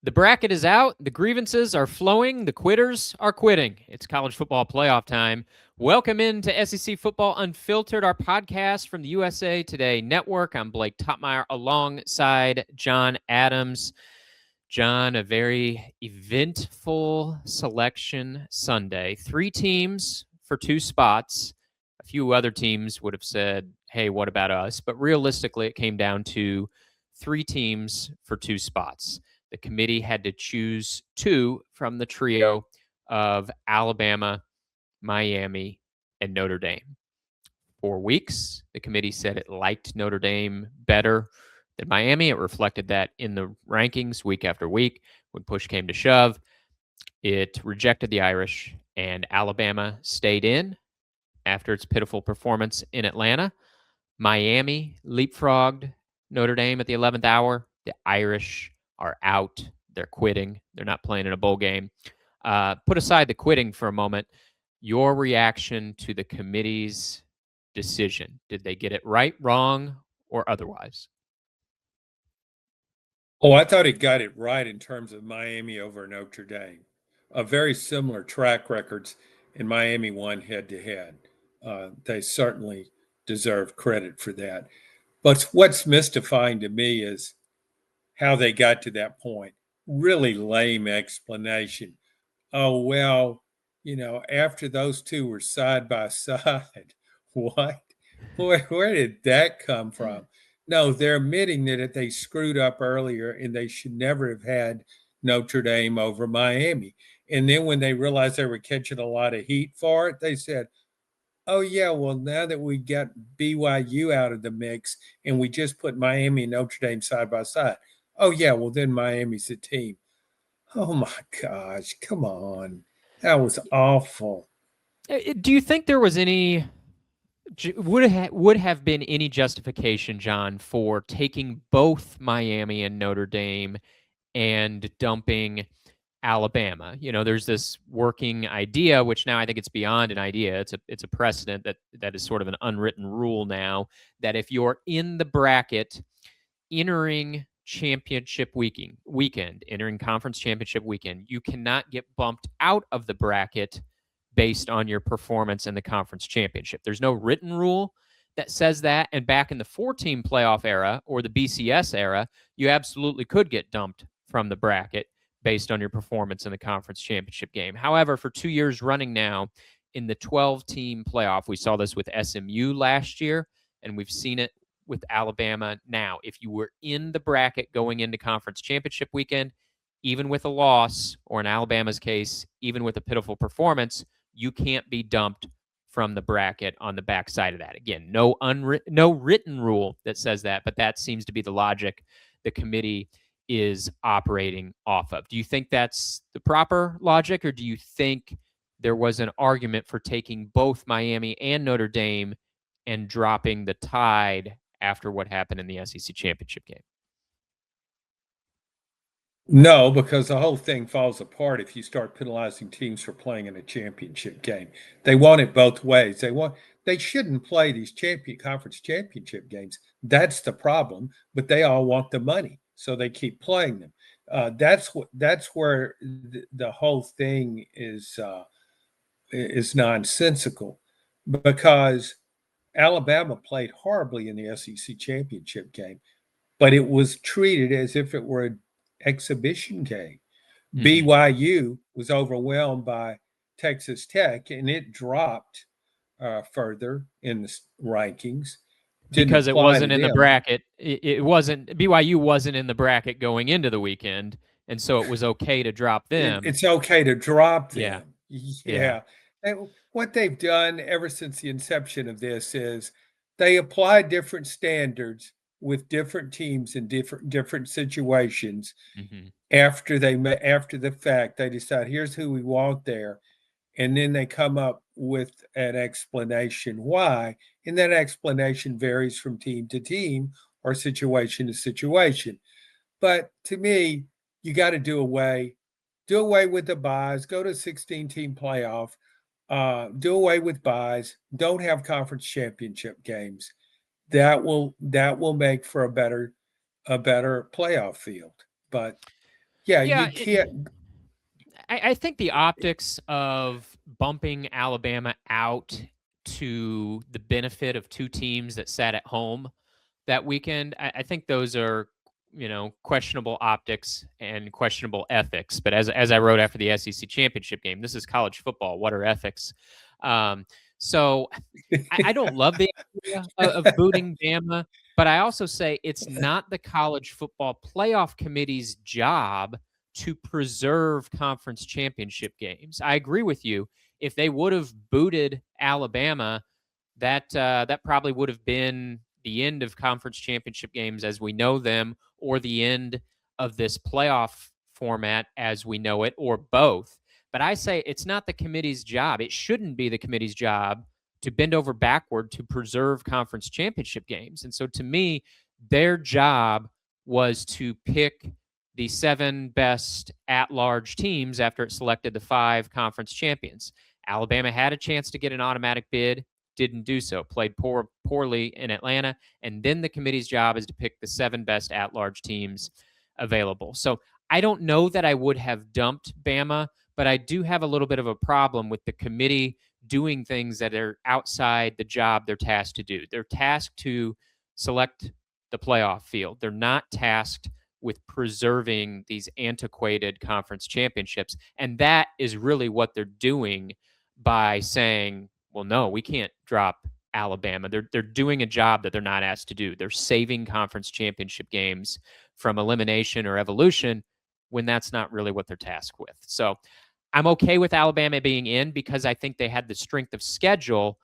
The bracket is out. The grievances are flowing. The quitters are quitting. It's college football playoff time. Welcome into SEC Football Unfiltered, our podcast from the USA Today Network. I'm Blake Toppmeyer alongside John Adams. John, a very eventful selection Sunday. 3 teams for 2 spots. A few other teams would have said, hey, what about us? But realistically, it came down to 3 teams for 2 spots. The committee had to choose 2 from the trio of Alabama, Miami, and Notre Dame. For weeks, the committee said it liked Notre Dame better than Miami. It reflected that in the rankings week after week. When push came to shove, it rejected the Irish, and Alabama stayed in after its pitiful performance in Atlanta. Miami leapfrogged Notre Dame at the 11th hour. The Irish are out. They're quitting. They're not playing in a bowl game. Put aside the quitting for a moment. Your reaction to the committee's decision. Did they get it right, wrong, or otherwise? Oh, I thought it got it right in terms of Miami over Notre Dame. Very similar track records, and Miami won head to head. They certainly deserve credit for that. But what's mystifying to me is how they got to that point. Really lame explanation. Oh, well, after those two were side by side, what? Where did that come from? No, they're admitting that they screwed up earlier and they should never have had Notre Dame over Miami. And then when they realized they were catching a lot of heat for it, they said, oh, yeah, well, now that we got BYU out of the mix and we just put Miami and Notre Dame side by side, oh, yeah, well, then Miami's the team. Oh, my gosh, come on. That was awful. Do you think there was any would have been any justification, John, for taking both Miami and Notre Dame and dumping Alabama? There's this working idea, which now I think it's beyond an idea. It's a precedent that is sort of an unwritten rule now, that if you're in the bracket entering championship weekend, entering conference championship weekend, you cannot get bumped out of the bracket based on your performance in the conference championship. There's no written rule that says that. And back in the 4-team playoff era or the BCS era, you absolutely could get dumped from the bracket based on your performance in the conference championship game. However, for 2 years running now in the 12-team playoff, we saw this with SMU last year, and we've seen it with Alabama now. If you were in the bracket going into conference championship weekend, even with a loss, or in Alabama's case, even with a pitiful performance, you can't be dumped from the bracket on the backside of that. Again, no written rule that says that, but that seems to be the logic the committee is operating off of. Do you think that's the proper logic, or do you think there was an argument for taking both Miami and Notre Dame and dropping the Tide after what happened in the SEC championship game? No, because the whole thing falls apart if you start penalizing teams for playing in a championship game. They want it both ways. They shouldn't play these conference championship games. That's the problem. But they all want the money, so they keep playing them. That's where the whole thing is nonsensical, because Alabama played horribly in the SEC championship game, but it was treated as if it were an exhibition game. Mm-hmm. BYU was overwhelmed by Texas Tech, and it dropped further in the rankings. Because it wasn't in the bracket. It wasn't, BYU wasn't in the bracket going into the weekend, and so it was okay to drop them. It's okay to drop them. Yeah. And what they've done ever since the inception of this is they apply different standards with different teams in different situations. Mm-hmm. After the fact, they decide here's who we want there, and then they come up with an explanation why, and that explanation varies from team to team or situation to situation. But to me, you got to do away with the buys, go to 16-team playoff, do away with buys, don't have conference championship games. That will make for a better playoff field. But Yeah, Yeah, you can't. I think the optics of bumping Alabama out to the benefit of two teams that sat at home that weekend, I think those are, questionable optics and questionable ethics. But as I wrote after the SEC championship game, this is college football. What are ethics? Um, so I don't love the idea of booting Bama, but I also say it's not the college football playoff committee's job to preserve conference championship games. I agree with you. If they would have booted Alabama, that probably would have been the end of conference championship games as we know them, or the end of this playoff format as we know it, or both. But I say it's not the committee's job. It shouldn't be the committee's job to bend over backward to preserve conference championship games. And so to me, their job was to pick the 7 best at-large teams after it selected the 5 conference champions. Alabama had a chance to get an automatic bid, didn't do so, played poorly in Atlanta, and then the committee's job is to pick the 7 best at-large teams available. So I don't know that I would have dumped Bama, but I do have a little bit of a problem with the committee doing things that are outside the job they're tasked to do. They're tasked to select the playoff field. They're not tasked with preserving these antiquated conference championships. And that is really what they're doing by saying, well, no, we can't drop Alabama. They're doing a job that they're not asked to do. They're saving conference championship games from elimination or evolution when that's not really what they're tasked with. So I'm okay with Alabama being in because I think they had the strength of schedule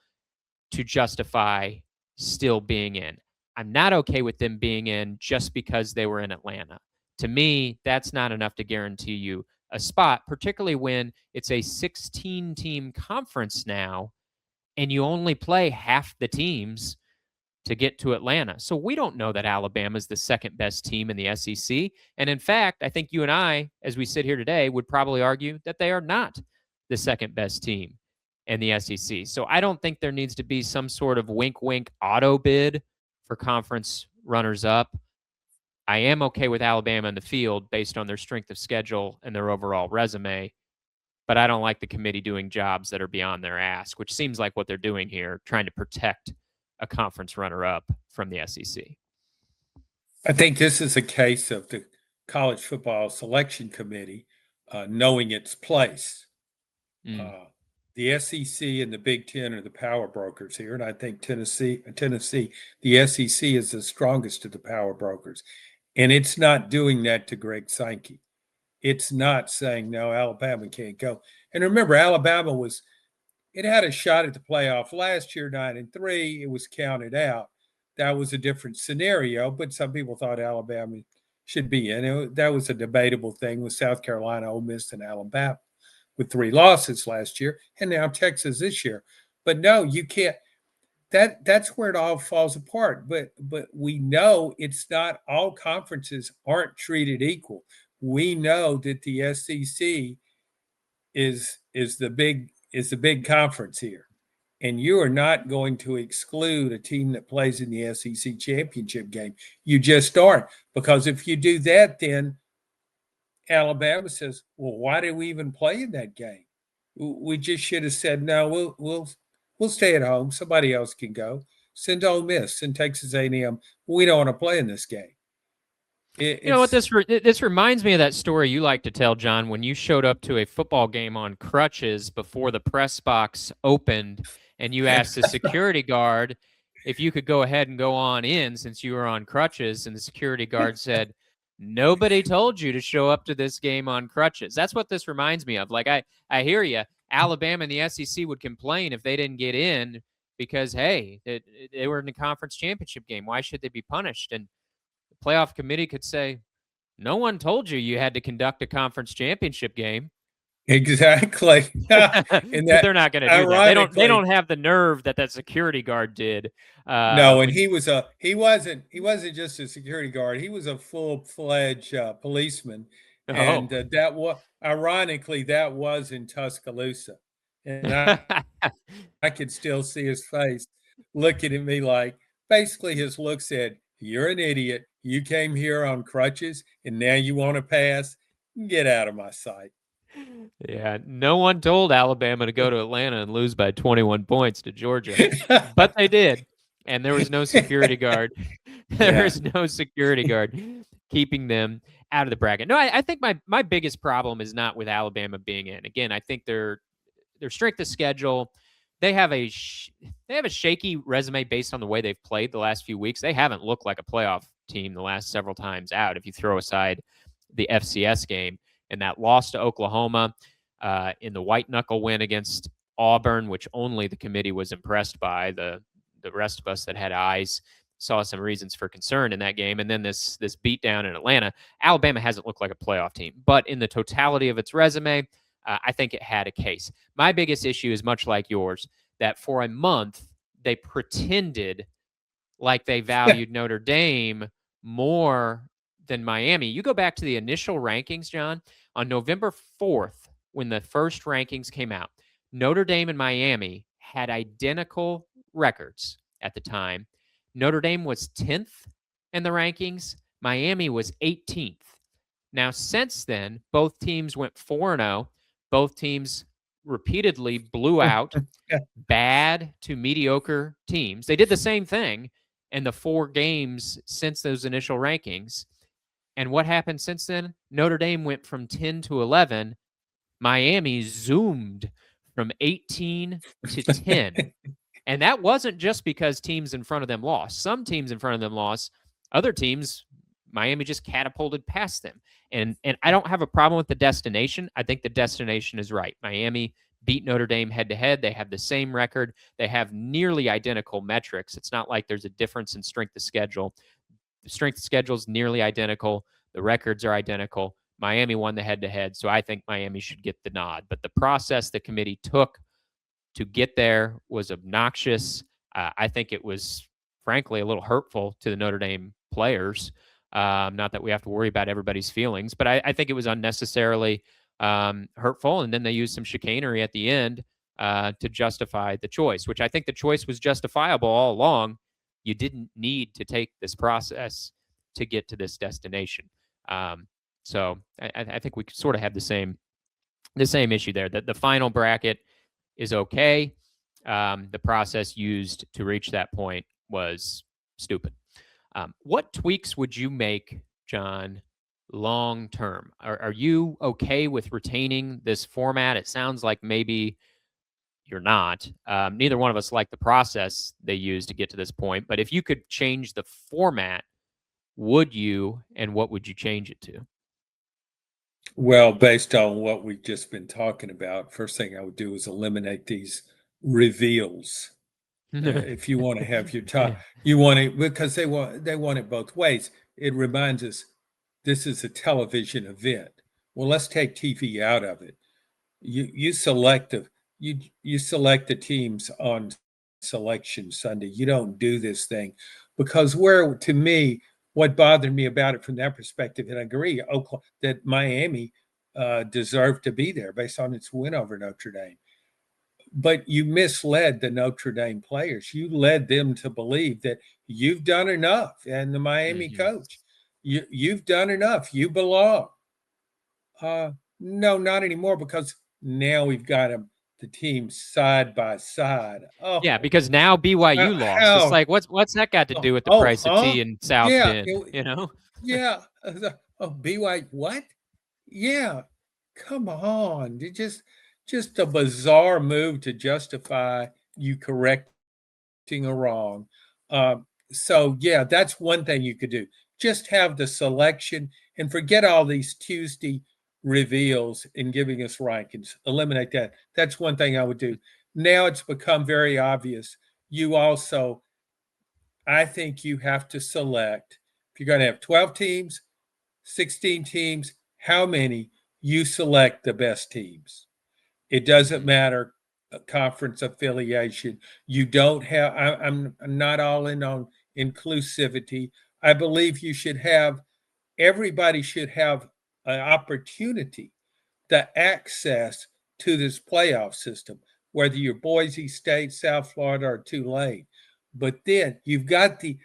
to justify still being in. I'm not okay with them being in just because they were in Atlanta. To me, that's not enough to guarantee you a spot, particularly when it's a 16-team conference now and you only play half the teams to get to Atlanta. So we don't know that Alabama is the second best team in the SEC. And in fact, I think you and I, as we sit here today, would probably argue that they are not the second best team in the SEC. So I don't think there needs to be some sort of wink, wink auto bid for conference runners up. I am okay with Alabama in the field based on their strength of schedule and their overall resume, but I don't like the committee doing jobs that are beyond their ask, which seems like what they're doing here, trying to protect a conference runner-up from the SEC. I think this is a case of the College Football Selection Committee knowing its place. Mm. The SEC and the Big Ten are the power brokers here, and I think Tennessee, the SEC is the strongest of the power brokers, and it's not doing that to Greg Sankey. It's not saying no, Alabama can't go. And remember, Alabama it had a shot at the playoff last year, 9-3. It was counted out. That was a different scenario, but some people thought Alabama should be in. That was a debatable thing with South Carolina, Ole Miss, and Alabama with 3 losses last year, and now Texas this year. But no, you can't. That's where it all falls apart. But we know it's not all conferences aren't treated equal. We know that the SEC is the big conference here. And you are not going to exclude a team that plays in the SEC championship game. You just aren't. Because if you do that, then Alabama says, well, why did we even play in that game? We just should have said, no, we'll stay at home. Somebody else can go. Send Ole Miss, send Texas A&M. We don't want to play in this game. You know what, this reminds me of that story you like to tell, John, when you showed up to a football game on crutches before the press box opened, and you asked the security guard if you could go ahead and go on in since you were on crutches, and the security guard said, nobody told you to show up to this game on crutches. That's what this reminds me of. Like, I hear you. Alabama and the SEC would complain if they didn't get in because, hey, they were in the conference championship game. Why should they be punished? And playoff committee could say, no one told you you had to conduct a conference championship game. Exactly. And they're not going to do that. They don't have the nerve that security guard did. No, and he wasn't just a security guard. He was a full-fledged policeman. And that was ironically that was in Tuscaloosa. And I could still see his face looking at me like basically his look said, you're an idiot. You came here on crutches and now you want to pass. Get out of my sight. Yeah, no one told Alabama to go to Atlanta and lose by 21 points to Georgia, but they did. And there was no security guard. There Yeah. is no security guard keeping them out of the bracket. No, I think my biggest problem is not with Alabama being in. Again, I think their strength of schedule. They have a shaky resume based on the way they've played the last few weeks. They haven't looked like a playoff team the last several times out. If you throw aside the FCS game and that loss to Oklahoma, in the white knuckle win against Auburn, which only the committee was impressed by. The rest of us that had eyes saw some reasons for concern in that game, and then this beatdown in Atlanta. Alabama hasn't looked like a playoff team, but in the totality of its resume, I think it had a case. My biggest issue is much like yours, that for a month they pretended like they valued Notre Dame more than Miami. You go back to the initial rankings, John, on November 4th, when the first rankings came out, Notre Dame and Miami had identical records at the time. Notre Dame was 10th in the rankings, Miami was 18th. Now, since then, both teams went 4-0. Both teams repeatedly blew out bad to mediocre teams. They did the same thing in the 4 games since those initial rankings. And what happened since then? Notre Dame went from 10 to 11. Miami zoomed from 18 to 10. And that wasn't just because teams in front of them lost. Some teams in front of them lost. Other teams, Miami just catapulted past them. And I don't have a problem with the destination. I think the destination is right. Miami beat Notre Dame head to head. They have the same record. They have nearly identical metrics. It's not like there's a difference in strength of schedule. The strength of schedule is nearly identical. The records are identical. Miami won the head to head. So I think Miami should get the nod. But the process the committee took to get there was obnoxious. I think it was, frankly, a little hurtful to the Notre Dame players. Not that we have to worry about everybody's feelings, but I think it was unnecessarily hurtful. And then they used some chicanery at the end to justify the choice, which I think the choice was justifiable all along. You didn't need to take this process to get to this destination. So I think we sort of have the same issue there. That the final bracket is okay. The process used to reach that point was stupid. What tweaks would you make, John, long term? Are you okay with retaining this format? It sounds like maybe you're not. Neither one of us like the process they used to get to this point. But if you could change the format, would you, and what would you change it to? Well, based on what we've just been talking about, first thing I would do is eliminate these reveals. If you want to have your top, you want it because they want it both ways. It reminds us this is a television event. Well, let's take TV out of it. You select the teams on selection Sunday. You don't do this thing because to me, what bothered me about it from that perspective, and I agree, that Miami deserved to be there based on its win over Notre Dame. But you misled the Notre Dame players. You led them to believe that you've done enough, and the Miami coach, you've done enough. You belong. No, not anymore, because now we've got the teams side by side. Oh, yeah, because now BYU lost. It's like, what's that got to do with the price of tea in South yeah, Bend? Yeah. Oh, BYU, what? Yeah, come on. It just a bizarre move to justify you correcting a wrong. So yeah, that's one thing you could do. Just have the selection and forget all these Tuesday reveals and giving us rankings. Eliminate that. That's one thing I would do. Now it's become very obvious. I think you have to select, if you're going to have 12 teams, 16 teams, how many, you select the best teams. It doesn't matter conference affiliation. You don't have, I'm not all in on inclusivity. I believe everybody should have an opportunity to access to this playoff system, whether you're Boise State, South Florida, or Tulane. But then you've got the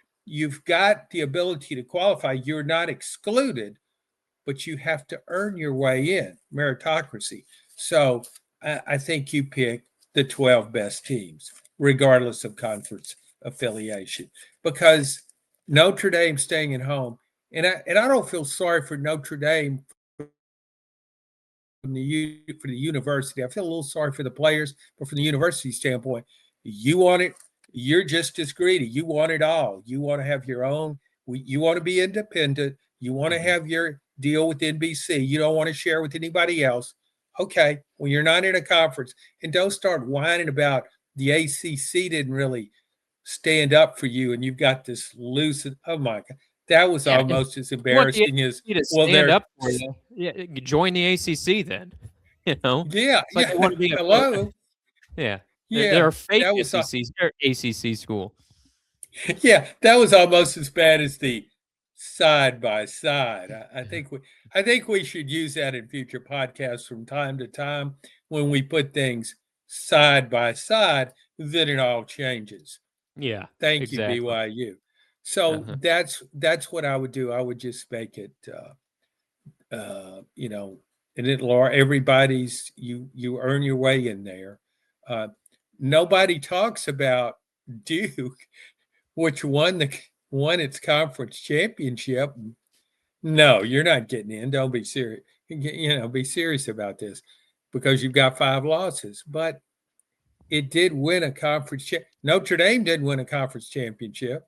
ability to qualify. You're not excluded, but you have to earn your way in, meritocracy. So I think you pick the 12 best teams, regardless of conference affiliation, because Notre Dame staying at home, and I don't feel sorry for Notre Dame for the university. I feel a little sorry for the players, but from the university standpoint, you want it. You're just as greedy. You want it all. You want to have your own. You want to be independent. You want to have your deal with NBC. You don't want to share with anybody else. Okay, well, you're not in a conference, and don't start whining about the ACC didn't really stand up for you, and you've got this loose. Oh my God, that was Yeah, if almost as you want the embarrassing as ACC to well. stand up for you, yeah, join the ACC then. Yeah, It's like they want to be a hello. yeah. They're Yeah, a fake that was SEC. They're ACC school. yeah, that was almost as bad as the side by side. I think we should use that in future podcasts from time to time when we put things side by side, then it all changes. Yeah, Thank you, exactly. BYU. So Uh-huh. that's what I would do. I would just make it you know, and everybody's you earn your way in there. Uh, Nobody talks about Duke, which won its conference championship. No, you're not getting in. Don't be serious. Be serious about this because you've got 5 losses. But it did win a conference. Notre Dame did win a conference championship.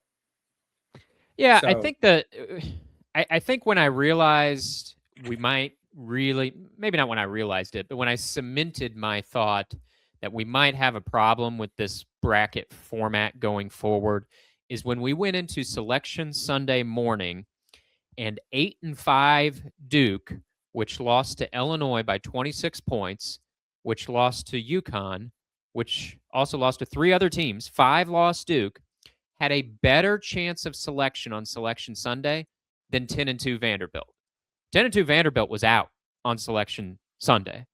Yeah, I So think that I think when I realized we might really maybe not when I realized it, but when I cemented my thought that we might have a problem with this bracket format going forward is when we went into selection Sunday morning and 8-5 Duke, which lost to Illinois by 26 points, which lost to UConn, which also lost to 3 other teams, 5 lost Duke, had a better chance of selection on selection Sunday than 10-2 Vanderbilt. 10-2 Vanderbilt was out on selection Sunday.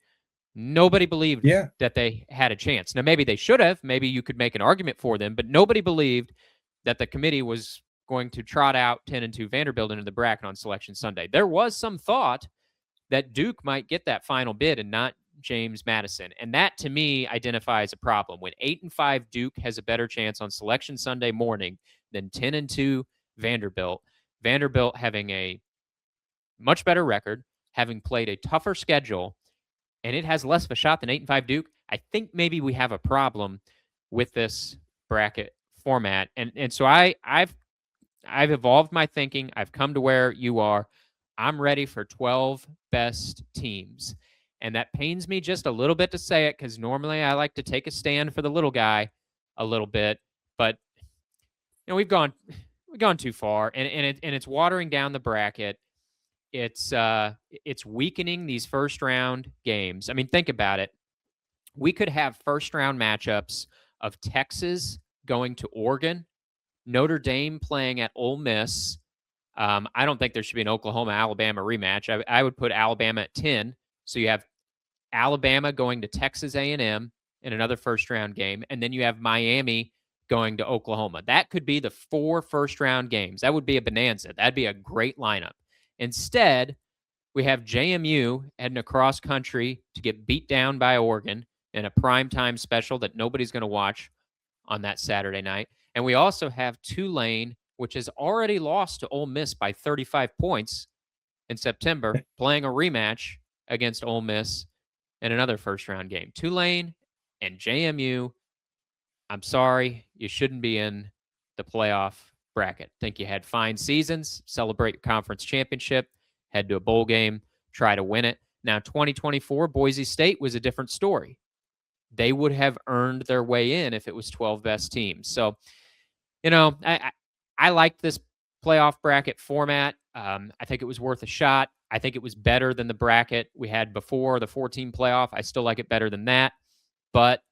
Nobody believed yeah, that they had a chance. Now, maybe they should have. Maybe you could make an argument for them, but nobody believed that the committee was going to trot out 10-2 Vanderbilt into the bracket on selection Sunday. There was some thought that Duke might get that final bid and not James Madison. And that to me identifies a problem. When 8-5 Duke has a better chance on selection Sunday morning than 10-2 Vanderbilt, Vanderbilt having a much better record, having played a tougher schedule, and it has less of a shot than 8-5 Duke, I think maybe we have a problem with this bracket format. And so I've evolved my thinking. I've come to where you are. I'm ready for 12 best teams. And that pains me just a little bit to say it because normally I like to take a stand for the little guy a little bit. But we've gone too far, and it's watering down the bracket. It's weakening these first round games. I mean, think about it. We could have first round matchups of Texas going to Oregon, Notre Dame playing at Ole Miss. I don't think there should be an Oklahoma-Alabama rematch. I would put Alabama at 10. So you have Alabama going to Texas A&M in another first-round game, and then you have Miami going to Oklahoma. That could be the 4 first-round games. That would be a bonanza. That'd be a great lineup. Instead, we have JMU heading across country to get beat down by Oregon in a primetime special that nobody's going to watch on that Saturday night. And we also have Tulane, which has already lost to Ole Miss by 35 points in September, playing a rematch against Ole Miss in another first-round game. Tulane and JMU, I'm sorry, you shouldn't be in the playoff bracket. Think you had fine seasons, celebrate your conference championship, head to a bowl game, try to win it. Now, 2024, Boise State was a different story. They would have earned their way in if it was 12 best teams. So, I liked this playoff bracket format. I think it was worth a shot. I think it was better than the bracket we had before the 14 playoff. I still like it better than that, but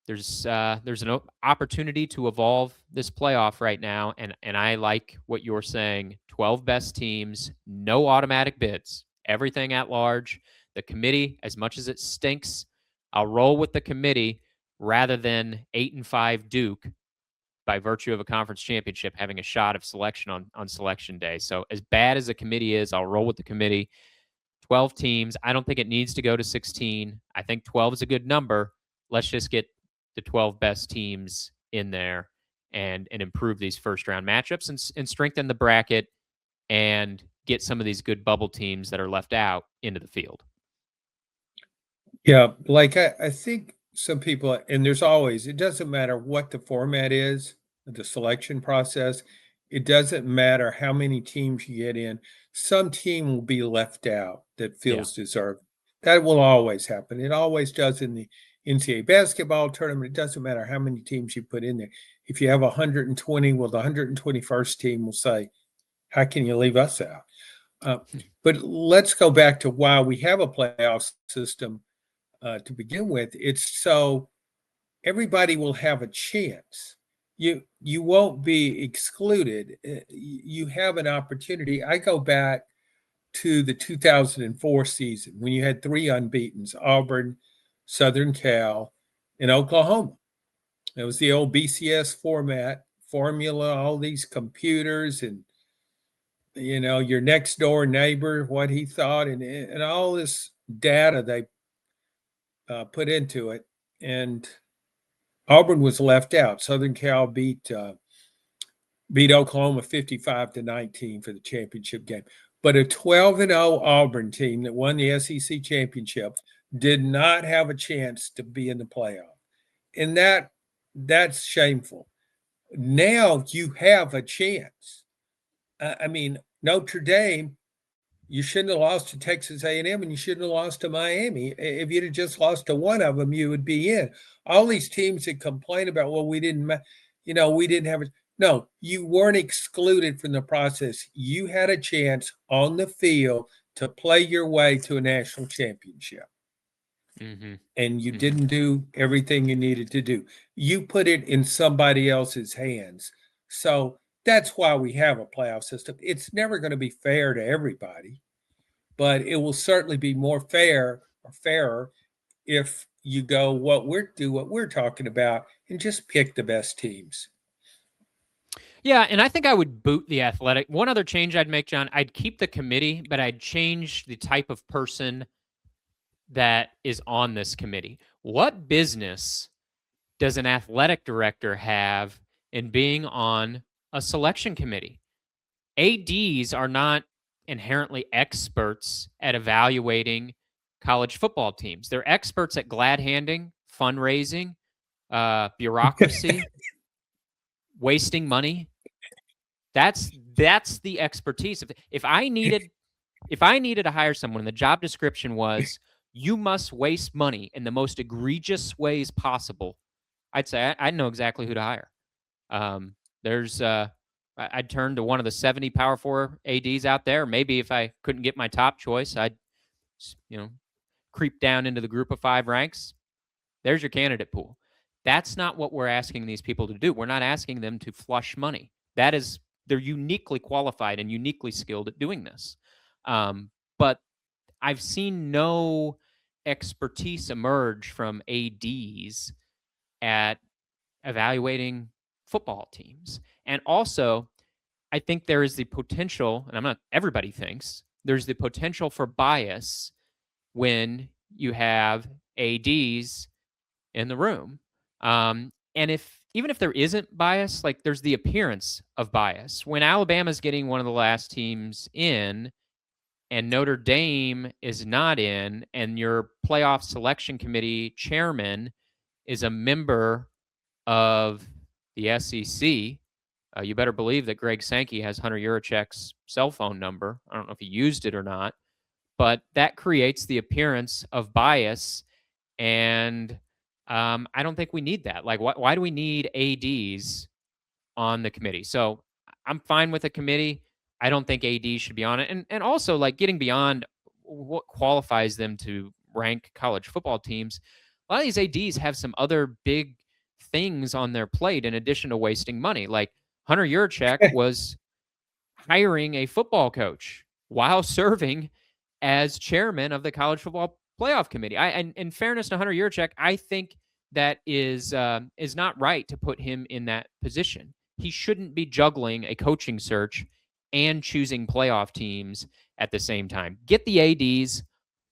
there's an opportunity to evolve this playoff right now, and I like what you're saying. 12 best teams, no automatic bids, everything at large. The committee, as much as it stinks, I'll roll with the committee rather than 8-5 Duke. by virtue of a conference championship, having a shot of selection on selection day. So as bad as the committee is, I'll roll with the committee. 12 teams. I don't think it needs to go to 16. I think 12 is a good number. Let's just get the 12 best teams in there and improve these first round matchups and strengthen the bracket and get some of these good bubble teams that are left out into the field. Yeah, like I think some people, and there's always, it doesn't matter what the format is, the selection process, it doesn't matter how many teams you get in. Some team will be left out that feels deserved. That will always happen. It always does in the NCAA basketball tournament. It doesn't matter how many teams you put in there. If you have 120, well, the 121st team will say, how can you leave us out? But let's go back to why we have a playoff system to begin with. It's so everybody will have a chance. You won't be excluded. You have an opportunity. I go back to the 2004 season when you had three unbeatens: Auburn, Southern Cal, and Oklahoma. It was the old BCS formula, all these computers, and your next door neighbor, what he thought, and all this data they put into it. And Auburn was left out. Southern Cal beat Oklahoma 55-19 for the championship game. But a 12-0 Auburn team that won the SEC championship did not have a chance to be in the playoff. And that's shameful. Now you have a chance. I mean, Notre Dame, you shouldn't have lost to Texas A&M, and you shouldn't have lost to Miami. If you'd have just lost to one of them, you would be in. All these teams that complain about, well, we didn't have it. No, you weren't excluded from the process. You had a chance on the field to play your way to a national championship. Mm-hmm. And you didn't do everything you needed to do. You put it in somebody else's hands. So that's why we have a playoff system. It's never going to be fair to everybody, but it will certainly be more fair or fairer if you go what we're talking about and just pick the best teams. Yeah, and I think I would boot the Athletic. One other change I'd make, John, I'd keep the committee, but I'd change the type of person that is on this committee. What business does an athletic director have in being on a selection committee? ADs are not inherently experts at evaluating college football teams. They're experts at glad handing, fundraising, bureaucracy, wasting money. That's the expertise. If I needed to hire someone and the job description was you must waste money in the most egregious ways possible, I'd say I know exactly who to hire. I'd turn to one of the 70 Power 4 ADs out there. Maybe if I couldn't get my top choice, I'd creep down into the group of 5 ranks. There's your candidate pool. That's not what we're asking these people to do. We're not asking them to flush money. They're uniquely qualified and uniquely skilled at doing this. But I've seen no expertise emerge from ADs at evaluating football teams. And also, I think there is the potential, and everybody thinks, there's the potential for bias when you have ADs in the room. And even if there isn't bias, like there's the appearance of bias. When Alabama's getting one of the last teams in and Notre Dame is not in, and your playoff selection committee chairman is a member of the SEC, you better believe that Greg Sankey has Hunter Yurichek's cell phone number. I don't know if he used it or not, but that creates the appearance of bias, and I don't think we need that. Like, why do we need ADs on the committee? So I'm fine with a committee. I don't think AD should be on it. And also, like, getting beyond what qualifies them to rank college football teams, a lot of these ADs have some other big things on their plate in addition to wasting money. Like Hunter Yurichek was hiring a football coach while serving as chairman of the college football playoff committee. In fairness to Hunter Yurichek, I think that is not right to put him in that position. He shouldn't be juggling a coaching search and choosing playoff teams at the same time. Get the ADs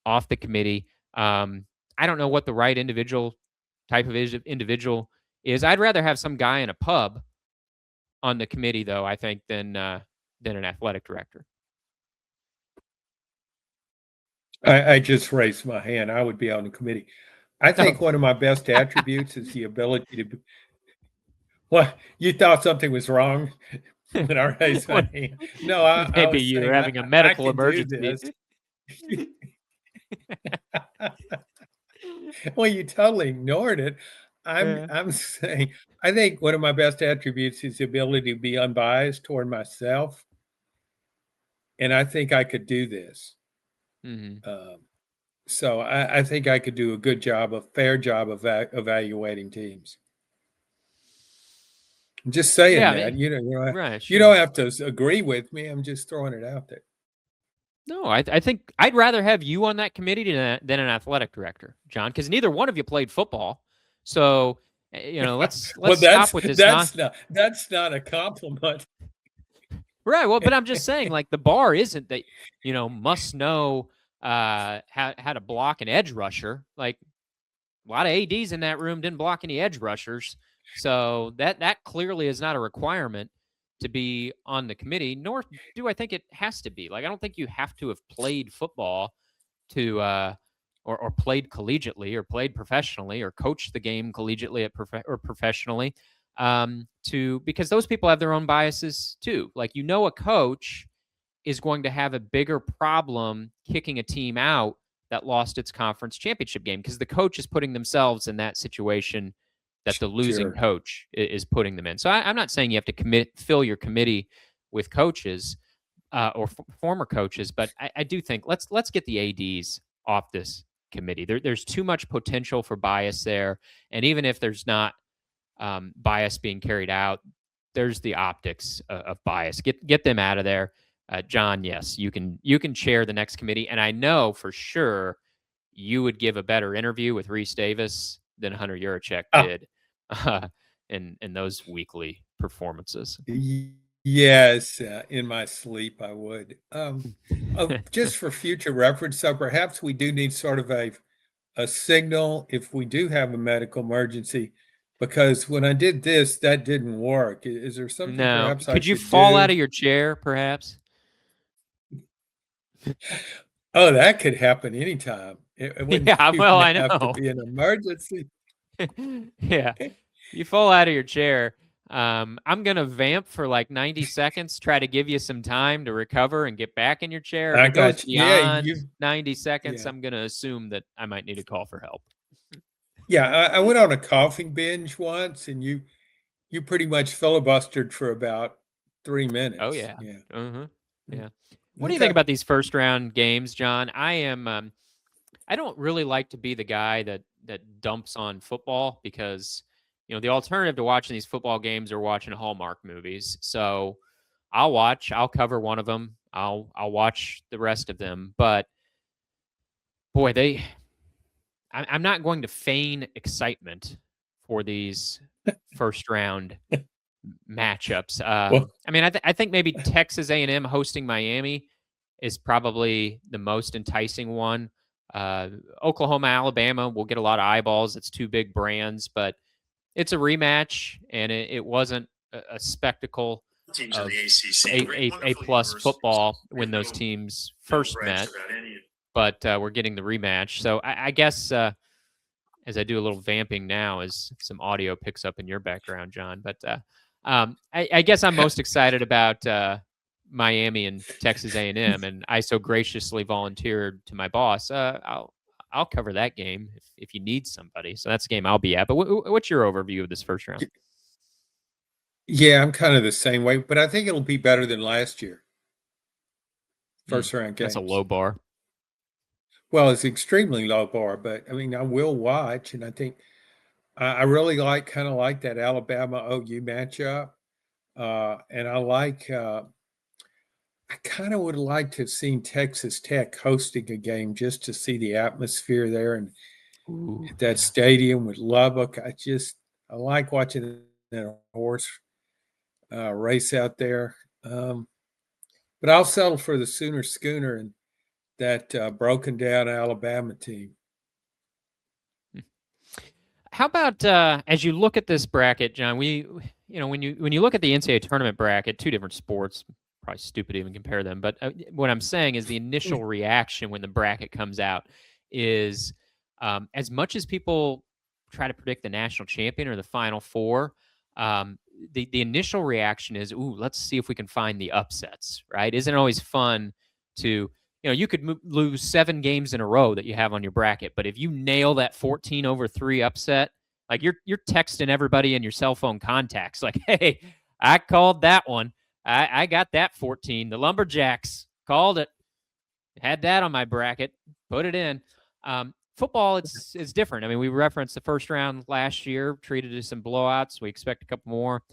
off the committee. I don't know what the right type of individual is. I'd rather have some guy in a pub on the committee, though, I think, than an athletic director. I just raised my hand. I would be on the committee. I think one of my best attributes is the ability to. What, you thought something was wrong when I raised my hand? No, I Maybe was you're saying having a I medical can do emergency. this. Well, you totally ignored it. I'm saying I think one of my best attributes is the ability to be unbiased toward myself, and I think I could do this. Mm-hmm. So I think I could do a good job, a fair job of evaluating teams. I'm just saying Yeah, that, right, you sure. don't have to agree with me. I'm just throwing it out there. No, I think I'd rather have you on that committee than an athletic director, John, because neither one of you played football. So, let's Well, stop with this that's not a compliment. Right. Well, but I'm just saying, like, the bar isn't that must know how to block an edge rusher. Like, a lot of ads in that room didn't block any edge rushers, so that clearly is not a requirement to be on the committee. Nor do I think it has to be. Like, I don't think you have to have played football to or played collegiately or played professionally or coached the game collegiately or professionally because those people have their own biases too. Like, a coach is going to have a bigger problem kicking a team out that lost its conference championship game because the coach is putting themselves in that situation that the losing Sure. coach is putting them in. So I'm not saying you have to fill your committee with coaches or former coaches, but I do think let's get the ads off this committee. There's too much potential for bias there, and even if there's not bias being carried out, there's the optics of bias. Get them out of there. John, yes, you can chair the next committee, and I know for sure you would give a better interview with Reese Davis than Hunter Yurachek did in those weekly performances. Yes, in my sleep I would. Just for future reference, so perhaps we do need sort of a signal if we do have a medical emergency, because when I did this, that didn't work. Is there something No, perhaps I could you should fall out do? of your chair, perhaps? Oh, that could happen anytime. It wouldn't Yeah, well, even I have to know. be an emergency. Yeah, you fall out of your chair. I'm gonna vamp for like 90 seconds, try to give you some time to recover and get back in your chair. If I it goes got you. Yeah, beyond 90 seconds, yeah. I'm gonna assume that I might need to call for help. Yeah, I went on a coughing binge once, and you pretty much filibustered for about 3 Oh minutes. yeah. Yeah. Uh-huh. Mm. Yeah. What do you think Okay. about these first round games, John? I don't really like to be the guy that dumps on football because the alternative to watching these football games are watching Hallmark movies. So I'll cover one of them. I'll watch the rest of them. But boy, I'm not going to feign excitement for these first round matchups. Well, I mean, I think maybe Texas A&M hosting Miami is probably the most enticing one. Oklahoma, Alabama will get a lot of eyeballs. It's two big brands, but it's a rematch, and it wasn't a spectacle teams in of the ACC. A plus football when those teams first met. But we're getting the rematch, so I guess as I do a little vamping now, as some audio picks up in your background, John. But I guess I'm most excited about Miami and Texas A&M, and I so graciously volunteered to my boss. I'll cover that game if you need somebody. So that's the game I'll be at. But what's your overview of this first round? yeah, I'm kind of the same way, but I think it'll be better than last year. First round That's a games. low bar. Well, it's extremely low bar, but I mean, I will watch, and I think I really kind of like that Alabama OU matchup, and I kind of would like to have seen Texas Tech hosting a game just to see the atmosphere there, and Ooh, at that stadium with Lubbock. I like watching that horse race out there. But I'll settle for the Sooner Schooner and that broken down Alabama team. How about as you look at this bracket, John? When you look at the NCAA tournament bracket, two different sports. Probably stupid to even compare them, but what I'm saying is the initial reaction when the bracket comes out is as much as people try to predict the national champion or the Final Four. The initial reaction is, ooh, let's see if we can find the upsets, right? Isn't it always fun to you could lose 7 games in a row that you have on your bracket, but if you nail that 14-3 upset, like you're texting everybody in your cell phone contacts, like, hey, I called that one. I got that 14. The Lumberjacks called it. Had that on my bracket. Put it in. Football, it's different. I mean, we referenced the first round last year, treated as some blowouts. We expect a couple more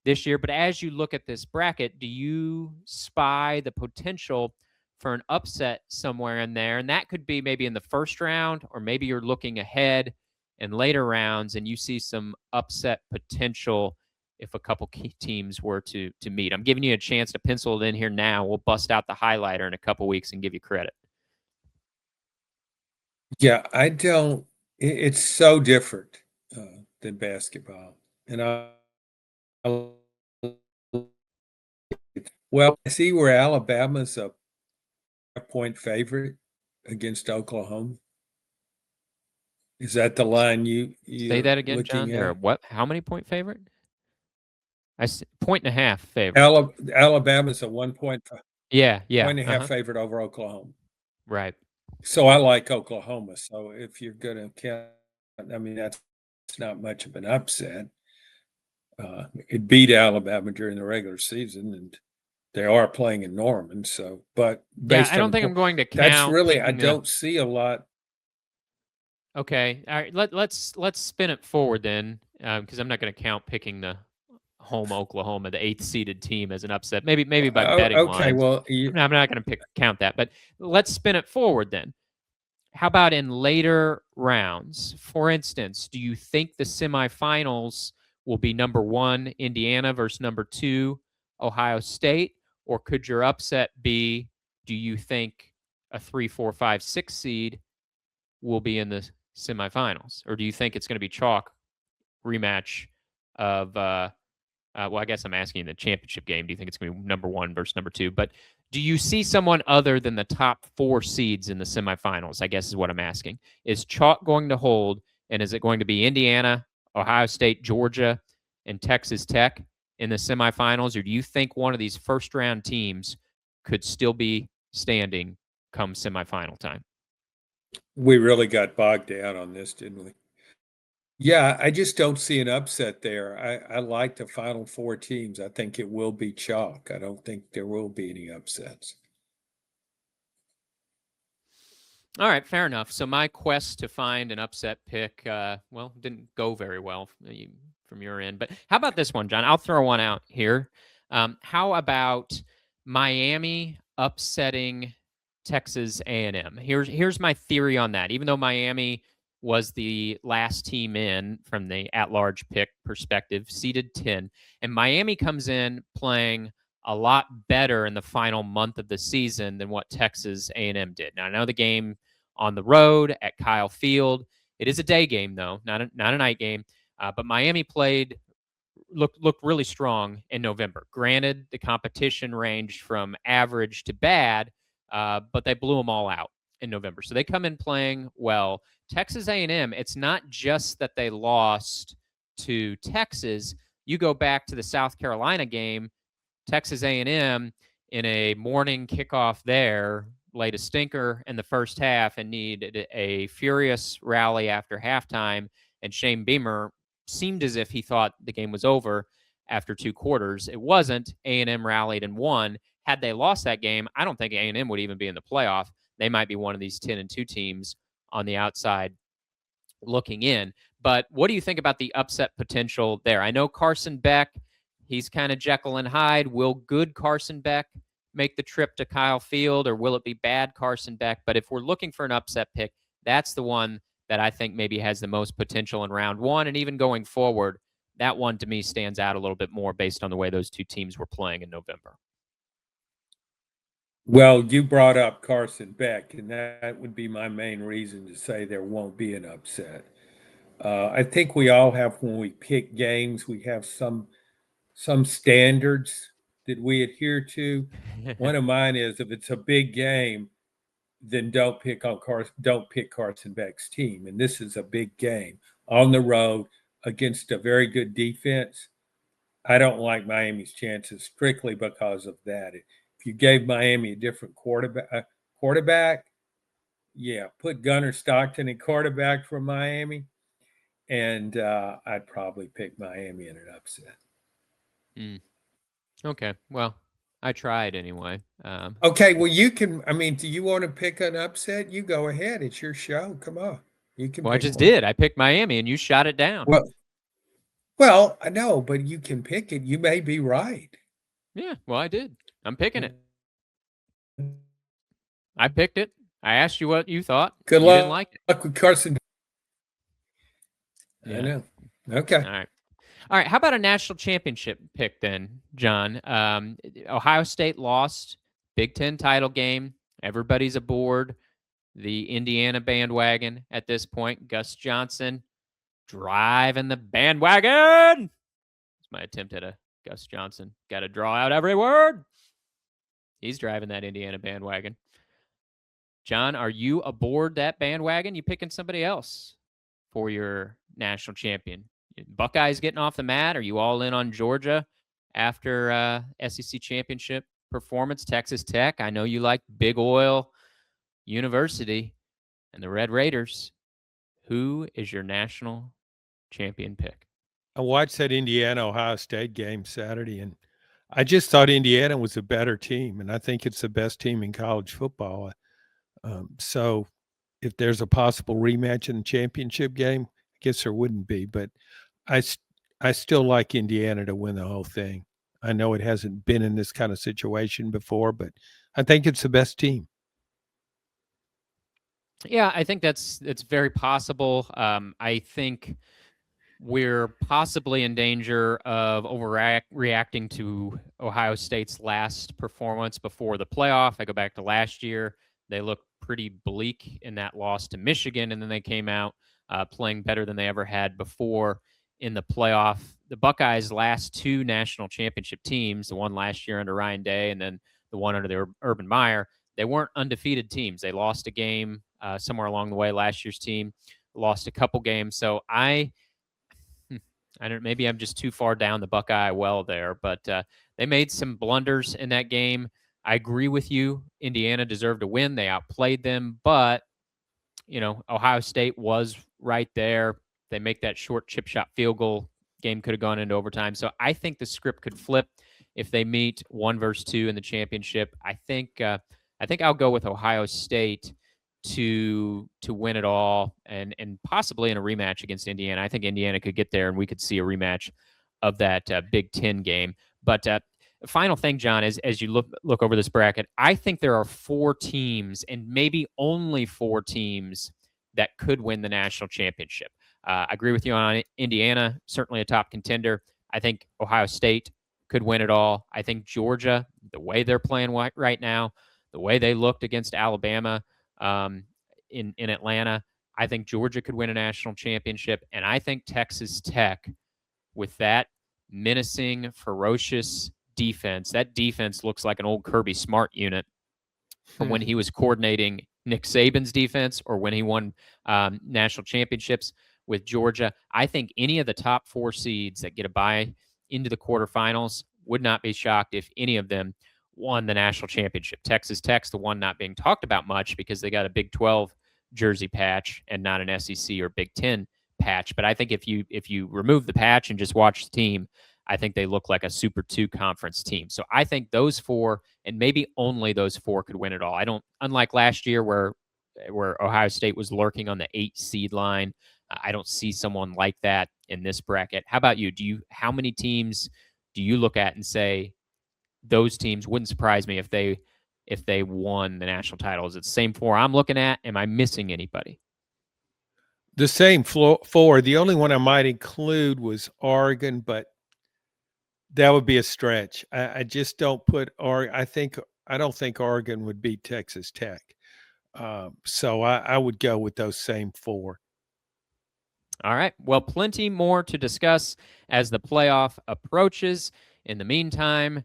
this year. But as you look at this bracket, do you spy the potential for an upset somewhere in there? And that could be maybe in the first round, or maybe you're looking ahead in later rounds and you see some upset potential if a couple key teams were to meet. I'm giving you a chance to pencil it in here now. We'll bust out the highlighter in a couple weeks and give you credit. Yeah, I don't. It's so different than basketball, and well, I see where Alabama's a point favorite against Oklahoma. Is that the line Say you're that again, John. looking They're a at? what? How many point favorite? I see, 1.5 favorite. Alabama's a 1 point, Yeah, yeah. point and a half favorite over Oklahoma. Right. So I like Oklahoma. So if you're going to count, I mean, that's not much of an upset. It beat Alabama during the regular season, and they are playing in Norman. So, but Yeah, based I don't on think I'm going to that's count really, I picking the. don't see a lot. Okay, all right. Let's spin it forward then, because I'm not going to count picking the home Oklahoma, the 8th seeded team, as an upset. Maybe by betting Okay, lines. well, I'm not going to count that, but let's spin it forward then. How about in later rounds? For instance, do you think the semifinals will be number 1 Indiana versus number 2 Ohio State, or could your upset be? Do you think a 3, 4, 5, 6 seed will be in the semifinals, or do you think it's going to be chalk rematch of well, I guess I'm asking the championship game. Do you think it's going to be number 1 versus number 2? But do you see someone other than the top 4 seeds in the semifinals? I guess is what I'm asking. Is chalk going to hold, and is it going to be Indiana, Ohio State, Georgia, and Texas Tech in the semifinals, or do you think one of these first round teams could still be standing come semifinal time? we really got bogged down on this, didn't we? Yeah, I just don't see an upset there. I like the final 4 teams. I think it will be chalk. I don't think there will be any upsets. All right, fair enough. So my quest to find an upset pick, well, didn't go very well from your end. But how about this one, John? I'll throw one out here. How about Miami upsetting Texas A&M? Here's my theory on that. Even though Miami was the last team in from the at-large pick perspective, seeded 10, and Miami comes in playing a lot better in the final month of the season than what Texas A&M did. Now, I know the game on the road at Kyle Field. It is a day game, though, not a night game. But Miami looked really strong in November. Granted, the competition ranged from average to bad, but they blew them all out in November. So they come in playing well. Texas A&M, it's not just that they lost to Texas. You go back to the South Carolina game, Texas A&M in a morning kickoff there laid a stinker in the first half and needed a furious rally after halftime. And Shane Beamer seemed as if he thought the game was over after 2 quarters. It wasn't. A&M rallied and won. Had they lost that game, I don't think A&M would even be in the playoff. They might be one of these 10-2 teams on the outside looking in. But what do you think about the upset potential there? I know Carson Beck, he's kind of Jekyll and Hyde. Will good Carson Beck make the trip to Kyle Field, or will it be bad Carson Beck? But if we're looking for an upset pick, that's the one that I think maybe has the most potential in round one. And even going forward, that one to me stands out a little bit more based on the way those two teams were playing in November. Well, you brought up Carson Beck, and that would be my main reason to say there won't be an upset. I think we all have, when we pick games, we have some standards that we adhere to. One of mine is, if it's a big game, then don't pick Carson Beck's team. And this is a big game on the road against a very good defense. I don't like Miami's chances strictly because of that. If you gave Miami a different quarterback, yeah, put Gunnar Stockton in quarterback for Miami, and I'd probably pick Miami in an upset. Okay, well, I tried anyway. Okay, well, you can. I mean, do you want to pick an upset? You go ahead. It's your show. Come on, you can. Well, I pick just one. did. I picked Miami, and you shot it down. Well, I know, but you can pick it. You may be right. Yeah, well, I did. I'm picking it. I picked it. I asked you what you thought. Good You luck. didn't like it. Luck with Carson. Yeah. I know. Okay. All right. How about a national championship pick then, John? Ohio State lost Big Ten title game. Everybody's aboard the Indiana bandwagon at this point. Gus Johnson driving the bandwagon. It's my attempt at a Gus Johnson. Got to draw out every word. He's driving that Indiana bandwagon. John, are you aboard that bandwagon? You picking somebody else for your national champion? Buckeyes getting off the mat? Are you all in on Georgia after SEC championship performance? Texas Tech, I know you like Big Oil University and the Red Raiders. Who is your national champion pick? I watched that Indiana-Ohio State game Saturday, and I just thought Indiana was a better team, and I think it's the best team in college football. So if there's a possible rematch in the championship game, I guess there wouldn't be, but I still like Indiana to win the whole thing. I know it hasn't been in this kind of situation before, but I think it's the best team. Yeah, I think it's very possible. I think we're possibly in danger of overreacting to Ohio State's last performance before the playoff. I go back to last year. They looked pretty bleak in that loss to Michigan, and then they came out playing better than they ever had before in the playoff. The Buckeyes' last two national championship teams, the one last year under Ryan Day and then the one under the Urban Meyer, they weren't undefeated teams. They lost a game somewhere along the way. Last year's team lost a couple games. So I don't. Maybe I'm just too far down the Buckeye well there, but they made some blunders in that game. I agree with you. Indiana deserved to win. They outplayed them, but Ohio State was right there. They make that short chip shot field goal. Game could have gone into overtime. So I think the script could flip if they meet 1 versus 2 in the championship. I think I'll go with Ohio State to win it all and possibly in a rematch against Indiana. I think Indiana could get there and we could see a rematch of that Big Ten game. But final thing, John, is as you look over this bracket, I think there are 4 teams and maybe only 4 teams that could win the national championship. I agree with you on Indiana, certainly a top contender. I think Ohio State could win it all. I think Georgia, the way they're playing right now, the way they looked against Alabama in Atlanta, I think Georgia could win a national championship. And I think Texas Tech, with that menacing, ferocious defense, that defense looks like an old Kirby Smart unit from when he was coordinating Nick Saban's defense or when he won national championships with Georgia. I think any of the top 4 seeds that get a bye into the quarterfinals would not be shocked if any of them won the national championship. Texas Tech's the one not being talked about much because they got a Big 12 jersey patch and not an SEC or Big 10 patch. But I think if you remove the patch and just watch the team, I think they look like a Super 2 conference team. So I think those 4 and maybe only those 4 could win it all. I don't, unlike last year where Ohio State was lurking on the 8 seed line, I don't see someone like that in this bracket. How about you? How many teams do you look at and say those teams wouldn't surprise me if they won the national title? Is it the same 4 I'm looking at? Am I missing anybody? The same four. The only one I might include was Oregon, but that would be a stretch. I just don't put I don't think Oregon would beat Texas Tech. So I would go with those same four. All right. Well, plenty more to discuss as the playoff approaches. In the meantime,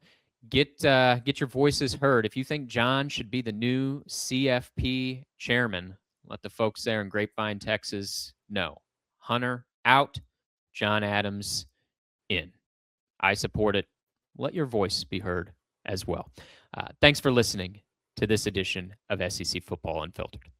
get your voices heard. If you think John should be the new CFP chairman, let the folks there in Grapevine, Texas know. Hunter out, John Adams in. I support it. Let your voice be heard as well. Thanks for listening to this edition of SEC Football Unfiltered.